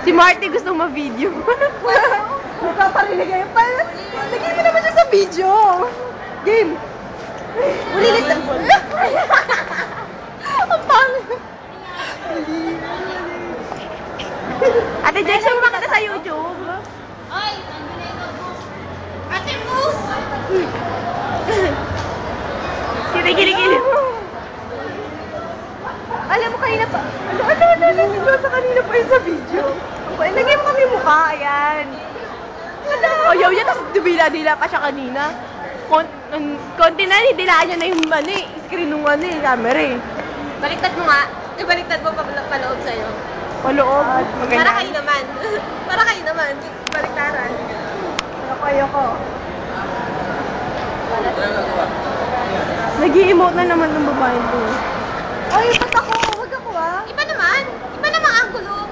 Si Marty gustong ma-video. Magpaparinig kayo pa. Lagyan mo naman siya sa video. Game. Ulilis ang ball. Ang pangit. Ate Jake, saan makita sa YouTube? Ay, nandun na ito po. Ate Moose! Kinikili mo. Alam mo kanina pa. Ano sa kanina pa yun sa video. Lagyan mo kami mukha, ayan. Ayaw niya, tapos dubila-dila pa siya kanina. Konti na, dilaan niya na yung screen nung camera eh. Baliktad mo nga. Baliktad mo paloob sa'yo. Paloob. Para kayo naman. Para kayo naman. Baliktaran. Ayoko. Nag-i-emote na naman ng babae ko. Ay, ba't ako? Huwag ako ah. Iba naman. Iba namang anggulo.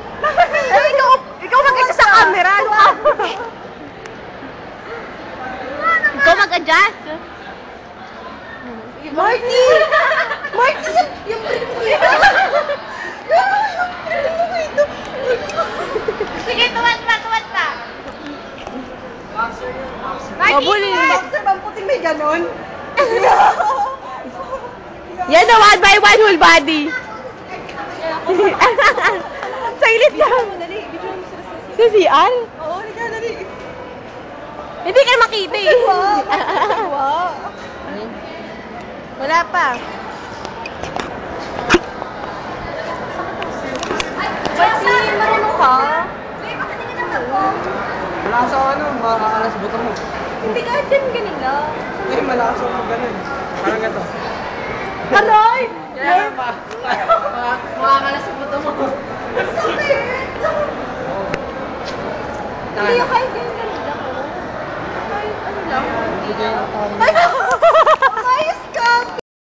Ikaw mag-adjust sa camera. Ano ka? Ikaw mag-adjust. Marty! Marty, yung brick mo yun. Sige, tuwad pa. Mabuli. Boxer bang puting may ganon? Yan na, 1 by 1 whole body. Saglit lang. Dali, video mo sila sa... Sa CR? Oo, dali. Hindi ka makita eh. Wow. Wala pa. Marty, marunong ka? Malakas ako makakalas buto mo. Hindi ka dyan kanina. Hindi, malakas ako ganun. Parang gato. Kaloy! Kaya pa. Makakalas sa buto mo. Sakit! Hindi, kahit ganyan kanina ko. Kahit ano lang. Hindi kayo Ay,